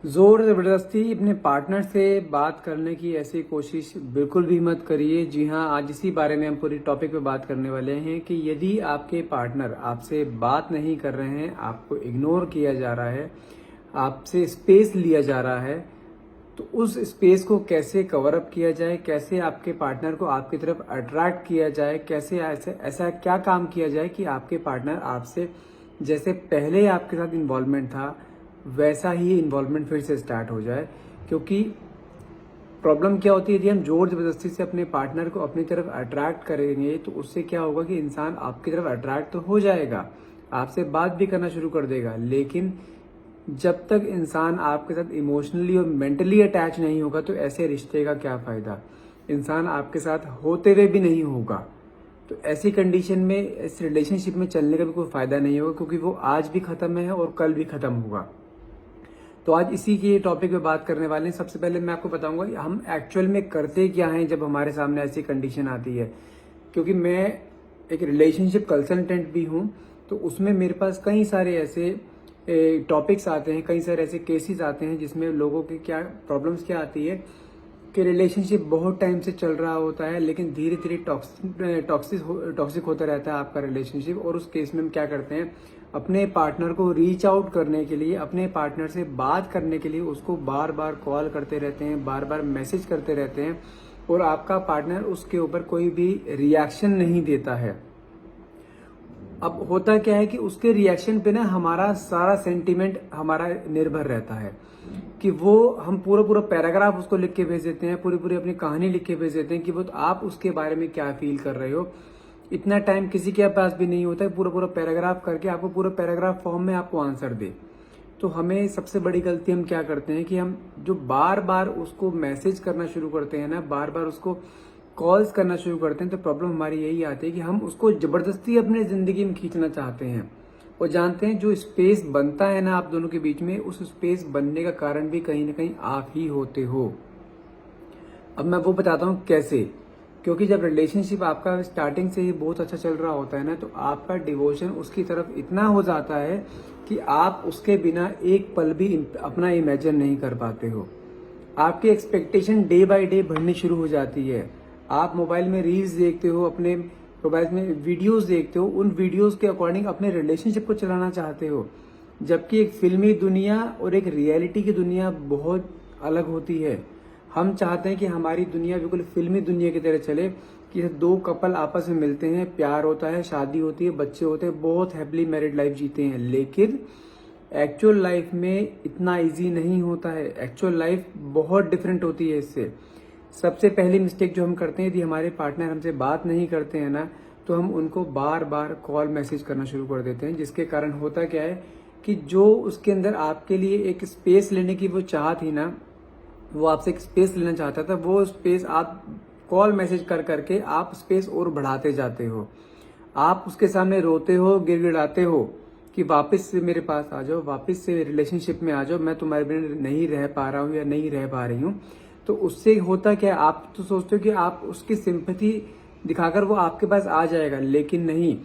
जोर जबरदस्ती अपने पार्टनर से बात करने की ऐसी कोशिश बिल्कुल भी मत करिए। जी हाँ, आज इसी बारे में हम पूरी टॉपिक पे बात करने वाले हैं कि यदि आपके पार्टनर आपसे बात नहीं कर रहे हैं, आपको इग्नोर किया जा रहा है, आपसे स्पेस लिया जा रहा है, तो उस स्पेस को कैसे कवर अप किया जाए, कैसे आपके पार्टनर को आपकी तरफ अट्रैक्ट किया जाए, कैसे ऐसा क्या काम किया जाए कि आपके पार्टनर आपसे जैसे पहले आपके साथ इन्वॉल्वमेंट था वैसा ही इन्वॉल्वमेंट फिर से स्टार्ट हो जाए। क्योंकि प्रॉब्लम क्या होती है, यदि हम जोर जबरदस्ती से अपने पार्टनर को अपनी तरफ अट्रैक्ट करेंगे तो उससे क्या होगा कि इंसान आपकी तरफ अट्रैक्ट तो हो जाएगा, आपसे बात भी करना शुरू कर देगा, लेकिन जब तक इंसान आपके साथ इमोशनली और मेंटली अटैच नहीं होगा तो ऐसे रिश्ते का क्या फायदा। इंसान आपके साथ होते हुए भी नहीं होगा, तो ऐसी कंडीशन में इस रिलेशनशिप में चलने का भी कोई फायदा नहीं होगा, क्योंकि वो आज भी खत्म है और कल भी खत्म होगा। तो आज इसी के टॉपिक पे बात करने वाले हैं। सबसे पहले मैं आपको बताऊंगा हम एक्चुअल में करते क्या हैं जब हमारे सामने ऐसी कंडीशन आती है। क्योंकि मैं एक रिलेशनशिप कंसल्टेंट भी हूं, तो उसमें मेरे पास कई सारे ऐसे टॉपिक्स आते हैं, कई सारे ऐसे केसेस आते हैं जिसमें लोगों की क्या प्रॉब्लम्स क्या आती है कि रिलेशनशिप बहुत टाइम से चल रहा होता है, लेकिन धीरे धीरे टॉक्सिक होता रहता है आपका रिलेशनशिप। और उस केस में हम क्या करते हैं, अपने पार्टनर को रीच आउट करने के लिए, अपने पार्टनर से बात करने के लिए उसको बार बार कॉल करते रहते हैं, बार बार मैसेज करते रहते हैं, और आपका पार्टनर उसके ऊपर कोई भी रिएक्शन नहीं देता है। अब होता क्या है कि उसके रिएक्शन पे ना हमारा सारा सेंटीमेंट हमारा निर्भर रहता है कि वो हम पूरा पूरा पैराग्राफ उसको लिख के भेज देते हैं, पूरी पूरी अपनी कहानी लिख के भेज देते हैं कि वो तो आप उसके बारे में क्या फील कर रहे हो। इतना टाइम किसी के पास भी नहीं होता है पूरा पूरा पैराग्राफ करके आपको पूरा पैराग्राफ फॉर्म में आपको आंसर दे। तो हमें सबसे बड़ी गलती हम क्या करते हैं कि हम जो बार बार उसको मैसेज करना शुरू करते हैं ना, बार बार उसको कॉल्स करना शुरू करते हैं, तो प्रॉब्लम हमारी यही आती है कि हम उसको जबरदस्ती अपने जिंदगी में खींचना चाहते हैं। और जानते हैं जो स्पेस बनता है ना आप दोनों के बीच में, उस स्पेस बनने का कारण भी कहीं ना कहीं आप ही होते हो। अब मैं वो बताता हूँ कैसे। क्योंकि जब रिलेशनशिप आपका स्टार्टिंग से ही बहुत अच्छा चल रहा होता है ना, तो आपका डिवोशन उसकी तरफ इतना हो जाता है कि आप उसके बिना एक पल भी अपना इमेजिन नहीं कर पाते हो। आपकी एक्सपेक्टेशन डे बाय डे बढ़नी शुरू हो जाती है। आप मोबाइल में रील्स देखते हो, अपने मोबाइल में वीडियोस देखते हो, उन वीडियोस के अकॉर्डिंग अपने रिलेशनशिप को चलाना चाहते हो, जबकि एक फिल्मी दुनिया और एक रियलिटी की दुनिया बहुत अलग होती है। हम चाहते हैं कि हमारी दुनिया बिल्कुल फिल्मी दुनिया की तरह चले, कि दो कपल आपस में मिलते हैं, प्यार होता है, शादी होती है, बच्चे होते हैं, बहुत हैप्पीली मैरिड लाइफ जीते हैं। लेकिन एक्चुअल लाइफ में इतना इजी नहीं होता है। एक्चुअल लाइफ बहुत डिफरेंट होती है इससे। सबसे पहली मिस्टेक जो हम करते हैं, यदि हमारे पार्टनर हमसे बात नहीं करते हैं ना, तो हम उनको बार बार कॉल मैसेज करना शुरू कर देते हैं, जिसके कारण होता क्या है कि जो उसके अंदर आपके लिए एक स्पेस लेने की वो चाह थी ना, वो आपसे एक स्पेस लेना चाहता था, वो स्पेस आप कॉल मैसेज कर करके आप स्पेस और बढ़ाते जाते हो। आप उसके सामने रोते हो, गिड़गिड़ाते हो कि वापस से मेरे पास आ जाओ, वापस से रिलेशनशिप में आ जाओ, मैं तुम्हारे बिना नहीं रह पा रहा हूँ या नहीं रह पा रही हूँ। तो उससे होता क्या है, आप तो सोचते हो कि आप उसकी सिंपैथी दिखाकर वो आपके पास आ जाएगा, लेकिन नहीं।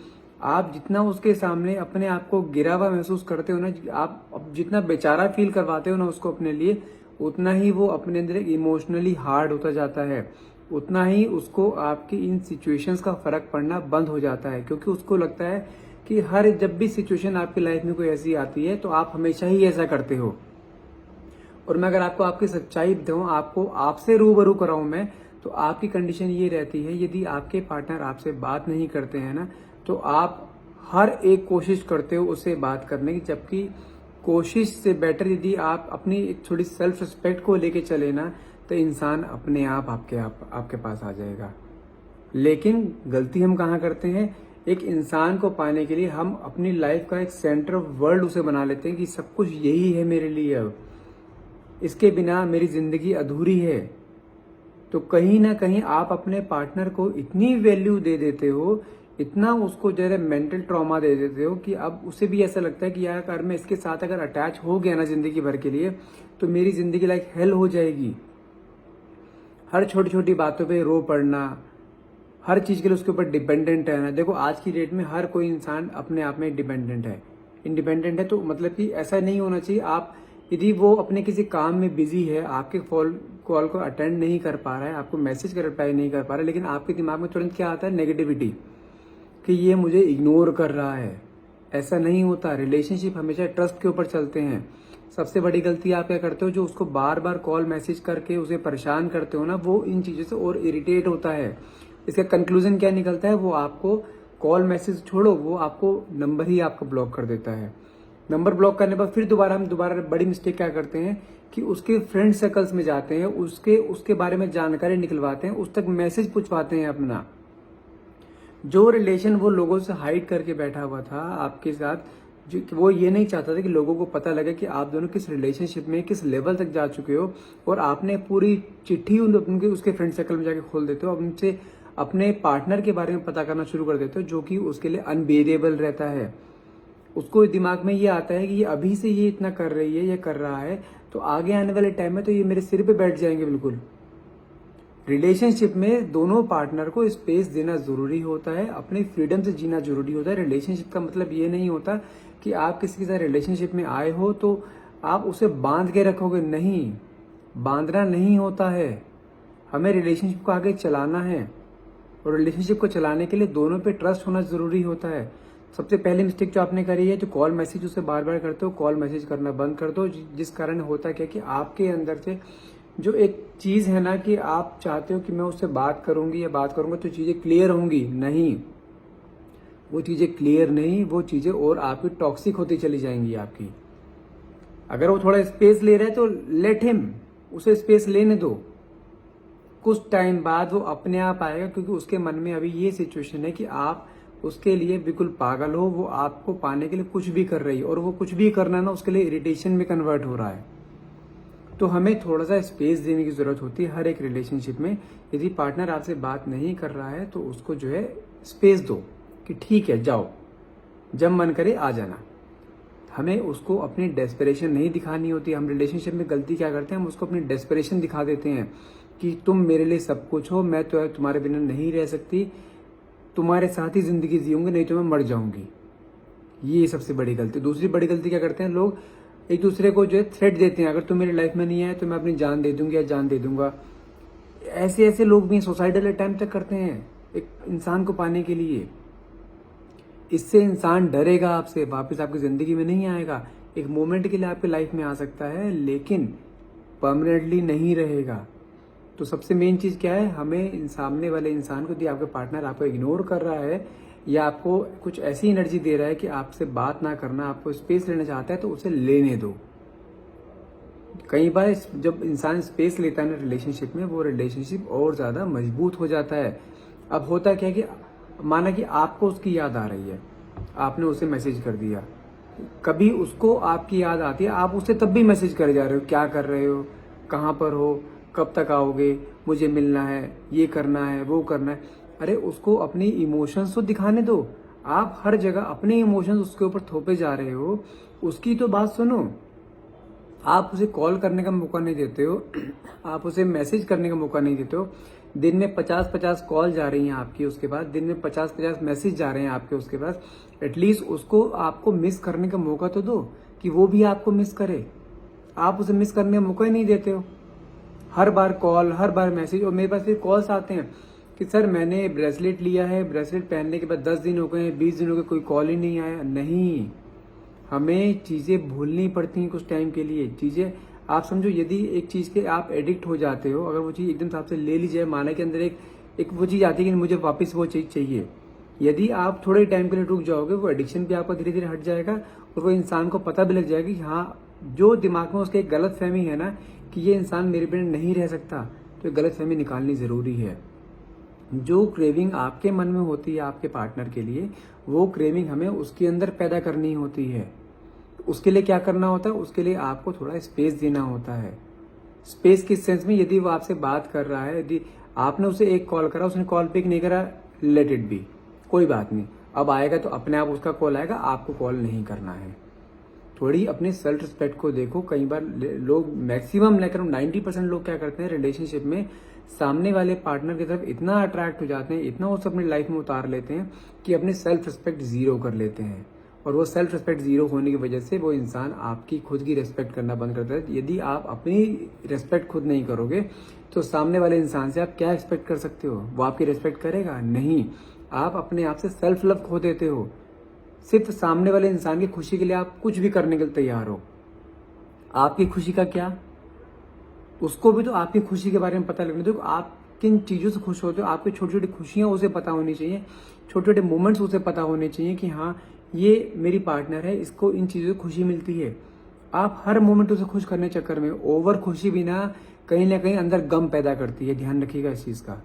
आप जितना उसके सामने अपने आप को गिरा हुआ महसूस करते हो ना, आप जितना बेचारा फील करवाते हो ना उसको अपने लिए, उतना ही वो अपने अंदर इमोशनली हार्ड होता जाता है, उतना ही उसको आपकी इन सिचुएशंस का फर्क पड़ना बंद हो जाता है। क्योंकि उसको लगता है कि हर जब भी सिचुएशन आपकी लाइफ में कोई ऐसी आती है तो आप हमेशा ही ऐसा करते हो। और मैं अगर आपको आपकी सच्चाई बताऊं, आपको आपसे रूबरू कराऊं मैं, तो आपकी कंडीशन ये रहती है, यदि आपके पार्टनर आपसे बात नहीं करते हैं ना, तो आप हर एक कोशिश करते हो उससे बात करने की, जबकि कोशिश से बेटर यदि आप अपनी एक थोड़ी सेल्फ रिस्पेक्ट को लेके चले ना, तो इंसान अपने आप आपके पास आ जाएगा। लेकिन गलती हम कहाँ करते हैं, एक इंसान को पाने के लिए हम अपनी लाइफ का एक सेंटर ऑफ वर्ल्ड उसे बना लेते हैं कि सब कुछ यही है मेरे लिए, अब इसके बिना मेरी जिंदगी अधूरी है। तो कहीं ना कहीं आप अपने पार्टनर को इतनी वैल्यू दे देते हो, इतना उसको जो है मेंटल ट्रॉमा दे देते हो, कि अब उसे भी ऐसा लगता है कि यार अगर मैं इसके साथ अगर अटैच हो गया ना जिंदगी भर के लिए, तो मेरी जिंदगी लाइक हेल हो जाएगी। हर छोटी छोटी बातों पे रो पड़ना, हर चीज के लिए उसके ऊपर डिपेंडेंट है ना। देखो आज की डेट में हर कोई इंसान अपने आप में डिपेंडेंट है, इंडिपेंडेंट है। तो मतलब कि ऐसा नहीं होना चाहिए आप यदि वो अपने किसी काम में बिजी है, आपके कॉल को अटेंड नहीं कर पा रहा है, आपको मैसेज का रिप्लाई नहीं कर पा रहा है, लेकिन आपके दिमाग में तुरंत क्या आता है? नेगेटिविटी, कि ये मुझे इग्नोर कर रहा है। ऐसा नहीं होता। रिलेशनशिप हमेशा ट्रस्ट के ऊपर चलते हैं। सबसे बड़ी गलती आप क्या करते हो? जो उसको बार बार कॉल मैसेज करके उसे परेशान करते हो ना, वो इन चीजों से और इरिटेट होता है। इसका कंक्लूजन क्या निकलता है? वो आपको कॉल मैसेज छोड़ो, वो आपको नंबर ही आपका ब्लॉक कर देता है। नंबर ब्लॉक करने पर फिर हम दोबारा बड़ी मिस्टेक क्या करते हैं कि उसके फ्रेंड सर्कल्स में जाते हैं, उसके बारे में जानकारी निकलवाते हैं, उस तक मैसेज पूछवाते हैं अपना। जो रिलेशन वो लोगों से हाइड करके बैठा हुआ था आपके साथ, जो वो ये नहीं चाहता था कि लोगों को पता लगे कि आप दोनों किस रिलेशनशिप में किस लेवल तक जा चुके हो, और आपने पूरी चिट्ठी उनके उसके फ्रेंड सर्कल में जाके खोल देते हो। अब उनसे अपने पार्टनर के बारे में पता करना शुरू कर देते हो, जो कि उसके लिए अनबेरेबल रहता है। उसको दिमाग में ये आता है कि ये अभी से ये इतना कर रही है, ये कर रहा है, तो आगे आने वाले टाइम में तो ये मेरे सिर पे बैठ जाएंगे बिल्कुल। रिलेशनशिप में दोनों पार्टनर को स्पेस देना जरूरी होता है, अपनी फ्रीडम से जीना जरूरी होता है। रिलेशनशिप का मतलब ये नहीं होता कि आप किसी के साथ रिलेशनशिप में आए हो तो आप उसे बांध के रखोगे। नहीं, बांधना नहीं होता है। हमें रिलेशनशिप को आगे चलाना है, और रिलेशनशिप को चलाने के लिए दोनों पे ट्रस्ट होना जरूरी होता है। सबसे पहली मिस्टेक जो आपने करी है, जो कॉल मैसेज उसे बार बार करते हो, कॉल मैसेज करना बंद कर दो। जिस कारण होता क्या कि आपके अंदर से जो एक चीज है ना कि आप चाहते हो कि मैं उससे बात करूंगी या बात करूंगा तो चीजें क्लियर होंगी, नहीं, वो चीजें क्लियर नहीं, वो चीजें और आपकी टॉक्सिक होती चली जाएंगी आपकी। अगर वो थोड़ा स्पेस ले रहा है तो लेट हिम, उसे स्पेस लेने दो। कुछ टाइम बाद वो अपने आप आएगा, क्योंकि उसके मन में अभी ये सिचुएशन है कि आप उसके लिए बिल्कुल पागल हो, वो आपको पाने के लिए कुछ भी कर रही है, और वो कुछ भी करना ना उसके लिए इरिटेशन में कन्वर्ट हो रहा है। तो हमें थोड़ा सा स्पेस देने की जरूरत होती है हर एक रिलेशनशिप में। यदि पार्टनर आपसे बात नहीं कर रहा है तो उसको जो है स्पेस दो कि ठीक है, जाओ, जब मन करे आ जाना। हमें उसको अपनी डेस्परेशन नहीं दिखानी होती। हम रिलेशनशिप में गलती क्या करते हैं? हम उसको अपनी डेस्परेशन दिखा देते हैं कि तुम मेरे लिए सब कुछ हो, मैं तो तुम्हारे बिना नहीं रह सकती, तुम्हारे साथ ही जिंदगी जीऊंगी, नहीं तो मैं मर जाऊंगी। ये सबसे बड़ी गलती। दूसरी बड़ी गलती क्या करते हैं लोग? एक दूसरे को जो है थ्रेट देते हैं, अगर तुम मेरी लाइफ में नहीं आए तो मैं अपनी जान दे दूंगी या जान दे दूंगा। ऐसे ऐसे लोग भी सुसाइडल अटेम्प्ट तक करते हैं एक इंसान को पाने के लिए। इससे इंसान डरेगा आपसे, वापस आपकी जिंदगी में नहीं आएगा। एक मोमेंट के लिए आपकी लाइफ में आ सकता है, लेकिन परमानेंटली नहीं रहेगा। तो सबसे मेन चीज क्या है? हमें सामने वाले इंसान को, यदि आपका पार्टनर आपको इग्नोर कर रहा है या आपको कुछ ऐसी एनर्जी दे रहा है कि आपसे बात ना करना, आपको स्पेस लेना चाहता है, तो उसे लेने दो। कई बार जब इंसान स्पेस लेता है ना रिलेशनशिप में, वो रिलेशनशिप और ज्यादा मजबूत हो जाता है। अब होता क्या कि माना कि आपको उसकी याद आ रही है, आपने उसे मैसेज कर दिया, कभी उसको आपकी याद आती है, आप उसे तब भी मैसेज करे जा रहे हो, क्या कर रहे हो, कहाँ पर हो, कब तक आओगे, मुझे मिलना है, ये करना है, वो करना है। अरे उसको अपनी इमोशंस तो दिखाने दो। आप हर जगह अपने इमोशंस उसके ऊपर थोपे जा रहे हो, उसकी तो बात सुनो। आप उसे कॉल करने का मौका नहीं देते हो, आप उसे मैसेज करने का मौका नहीं देते हो। दिन में 50-50 कॉल जा रही हैं आपकी, उसके बाद दिन में 50-50 मैसेज जा रहे हैं आपके उसके पास। एटलीस्ट उसको आपको मिस करने का मौका तो दो कि वो भी आपको मिस करे। आप उसे मिस करने का मौका ही नहीं देते हो। हर बार कॉल, हर बार मैसेज, और मेरे पास फिर कॉल्स आते हैं कि सर मैंने ब्रेसलेट लिया है, ब्रेसलेट पहनने के बाद 10 दिन हो गए, 20 दिन हो गए, कोई कॉल ही नहीं आया। नहीं, हमें चीजें भूलनी पड़ती हैं कुछ टाइम के लिए। चीजें आप समझो, यदि एक चीज के आप एडिक्ट हो जाते हो, अगर वो चीज एकदम से आपसे ले ली जाए, माना के अंदर एक वो चीज आती है कि मुझे वापस वो चीज चाहिए, यदि आप थोड़े टाइम के लिए रुक जाओगे, वो एडिक्शन भी आपका धीरे धीरे हट जाएगा, और वो इंसान को पता भी लग जाएगा कि हाँ, जो दिमाग में उसके एक गलत फहमी है ना कि ये इंसान मेरे बिना नहीं रह सकता, तो गलत फहमी निकालनी जरूरी है। जो क्रेविंग आपके मन में होती है आपके पार्टनर के लिए, वो क्रेविंग हमें उसके अंदर पैदा करनी होती है। उसके लिए क्या करना होता है? उसके लिए आपको थोड़ा स्पेस देना होता है। स्पेस किस सेंस में? यदि वो आपसे बात कर रहा है, यदि आपने उसे एक कॉल करा, उसने कॉल पिक नहीं करा, लेट इट बी, कोई बात नहीं, अब आएगा तो अपने आप उसका कॉल आएगा, आपको कॉल नहीं करना है। थोड़ी अपने सेल्फ रिस्पेक्ट को देखो। कई बार लोग, मैक्सिमम लेकर 90% लोग क्या करते हैं रिलेशनशिप में, सामने वाले पार्टनर की तरफ इतना अट्रैक्ट हो जाते हैं, इतना उसे अपनी लाइफ में उतार लेते हैं कि अपने सेल्फ रिस्पेक्ट जीरो कर लेते हैं। और वो सेल्फ रिस्पेक्ट जीरो होने की वजह से वो इंसान आपकी खुद की रिस्पेक्ट करना बंद करता है। यदि आप अपनी रिस्पेक्ट खुद नहीं करोगे तो सामने वाले इंसान से आप क्या एक्सपेक्ट कर सकते हो? वो आपकी रिस्पेक्ट करेगा? नहीं। आप अपने आप से सेल्फ लव खो देते हो। सिर्फ सामने वाले इंसान की खुशी के लिए आप कुछ भी करने के लिए तैयार हो। आपकी खुशी का क्या? उसको भी तो आपकी खुशी के बारे में पता लगना चाहिए। आप किन चीज़ों से खुश होते हो, आपकी छोटी छोटी खुशियाँ उसे पता होनी चाहिए, छोटे छोटे मोमेंट्स उसे पता होने चाहिए कि हाँ ये मेरी पार्टनर है, इसको इन चीज़ों से खुशी मिलती है। आप हर मोमेंट उसे खुश करने चक्कर में ओवर खुशी भी ना कहीं अंदर गम पैदा करती है। ध्यान रखिएगा इस चीज़ का।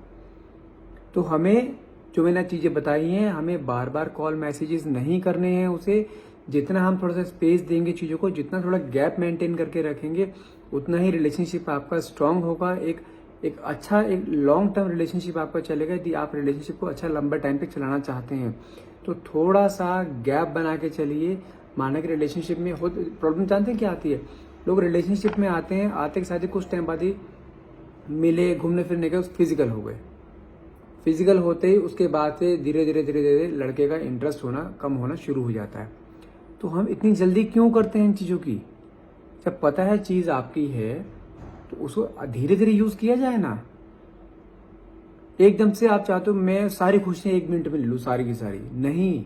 तो हमें जो मैंने चीज़ें बताई हैं, हमें बार बार कॉल मैसेजेस नहीं करने हैं उसे। जितना हम थोड़ा सा स्पेस देंगे चीज़ों को, जितना थोड़ा गैप मेंटेन करके रखेंगे, उतना ही रिलेशनशिप आपका स्ट्रांग होगा। एक अच्छा एक लॉन्ग टर्म रिलेशनशिप आपका चलेगा। यदि आप रिलेशनशिप को अच्छा लंबा टाइम तक चलाना चाहते हैं तो थोड़ा सा गैप बना के चलिए। माना कि रिलेशनशिप में हो प्रॉब्लम जानते हैं क्या आती है? लोग रिलेशनशिप में आते हैं, आते के साथ ही कुछ टाइम बाद ही मिले, घूमने फिरने के फिजिकल हो गए। फिजिकल होते ही उसके बाद से धीरे धीरे लड़के का इंटरेस्ट होना कम होना शुरू हो जाता है। तो हम इतनी जल्दी क्यों करते हैं इन चीज़ों की? जब पता है चीज़ आपकी है तो उसको धीरे धीरे यूज किया जाए ना। एकदम से आप चाहते हो मैं सारी खुशियां 1 मिनट में ले लूं, सारी की सारी नहीं।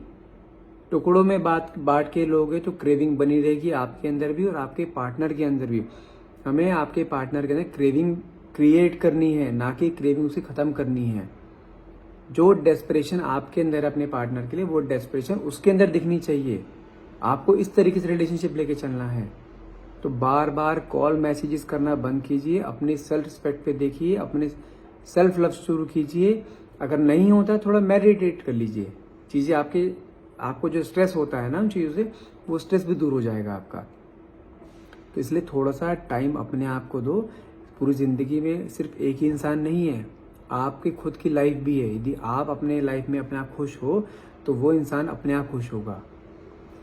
टुकड़ों में बांट के लोगे तो क्रेविंग बनी रहेगी आपके अंदर भी और आपके पार्टनर के अंदर भी। हमें आपके पार्टनर के अंदर क्रेविंग क्रिएट करनी है, ना कि क्रेविंग उसे खत्म करनी है। जो डेस्परेशन आपके अंदर है अपने पार्टनर के लिए, वो डेस्परेशन उसके अंदर दिखनी चाहिए। आपको इस तरीके से रिलेशनशिप लेके चलना है। तो बार बार कॉल मैसेजेस करना बंद कीजिए, अपने सेल्फ रिस्पेक्ट पे देखिए, अपने सेल्फ लव शुरू कीजिए। अगर नहीं होता थोड़ा मेडिटेट कर लीजिए। चीज़ें आपको जो स्ट्रेस होता है ना उन चीज़ों से, वो स्ट्रेस भी दूर हो जाएगा आपका। तो इसलिए थोड़ा सा टाइम अपने आप को दो। पूरी ज़िंदगी में सिर्फ एक ही इंसान नहीं है, आपकी खुद की लाइफ भी है। यदि आप अपने लाइफ में अपने आप खुश हो तो वो इंसान अपने आप खुश होगा।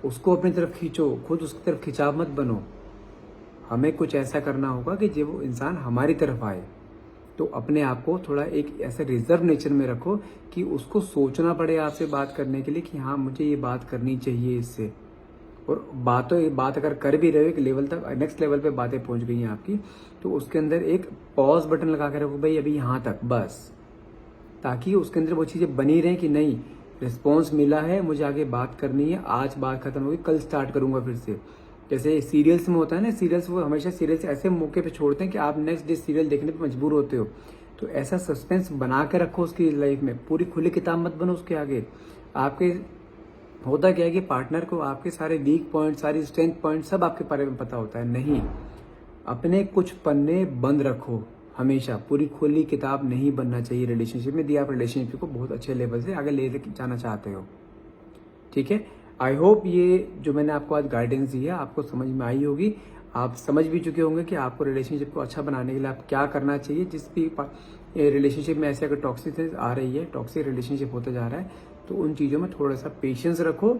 उसको अपनी तरफ खींचो, खुद उसकी तरफ खिंचाव मत बनो। हमें कुछ ऐसा करना होगा कि जब वो इंसान हमारी तरफ आए। तो अपने आप को थोड़ा एक ऐसे रिजर्व नेचर में रखो कि उसको सोचना पड़े आपसे बात करने के लिए कि हाँ मुझे ये बात करनी चाहिए इससे। और बात अगर कर भी रहे हो एक लेवल तक, नेक्स्ट लेवल पे बातें पहुंच गई हैं आपकी, तो उसके अंदर एक पॉज बटन लगा के रखो, भाई अभी यहाँ तक बस। ताकि उसके अंदर वो चीज़ें बनी रहें कि नहीं रिस्पॉन्स मिला है, मुझे आगे बात करनी है, आज बात खत्म होगी, कल स्टार्ट करूंगा फिर से। जैसे सीरियल्स में होता है ना, सीरियल्स वो हमेशा सीरियल्स ऐसे मौके पे छोड़ते हैं कि आप नेक्स्ट डे सीरियल देखने पे मजबूर होते हो। तो ऐसा सस्पेंस बना के रखो उसकी लाइफ में। पूरी खुली किताब मत बनो उसके आगे। आपके होता क्या है कि पार्टनर को आपके सारे वीक पॉइंट, सारी स्ट्रेंथ पॉइंट सब आपके बारे में पता होता है। नहीं, अपने कुछ पन्ने बंद रखो हमेशा। पूरी खुली किताब नहीं बनना चाहिए रिलेशनशिप में। यदि आप रिलेशनशिप को बहुत अच्छे लेवल से आगे ले जाना चाहते हो, ठीक है। आई होप ये जो मैंने आपको आज गाइडेंस दी है आपको समझ में आई होगी। आप समझ भी चुके होंगे कि आपको रिलेशनशिप को अच्छा बनाने के लिए आप क्या करना चाहिए। जिस भी रिलेशनशिप में ऐसे अगर टॉक्सिक आ रही है, टॉक्सिक रिलेशनशिप होता जा रहा है, तो उन चीज़ों में थोड़ा सा पेशेंस रखो।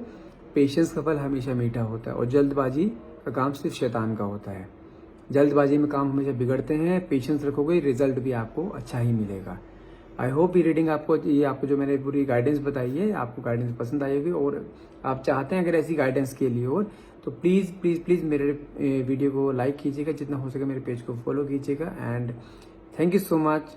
पेशेंस का फल हमेशा मीठा होता है और जल्दबाजी का काम सिर्फ शैतान का होता है। जल्दबाजी में काम हमेशा बिगड़ते हैं। पेशेंस रखोगे रिजल्ट भी आपको अच्छा ही मिलेगा। आई होप ये रीडिंग आपको जो मैंने पूरी गाइडेंस बताई है आपको गाइडेंस पसंद आई होगी और आप चाहते हैं अगर ऐसी गाइडेंस के लिए और तो प्लीज़ मेरे वीडियो को लाइक कीजिएगा, जितना हो सके मेरे पेज को फॉलो कीजिएगा। And thank you so much.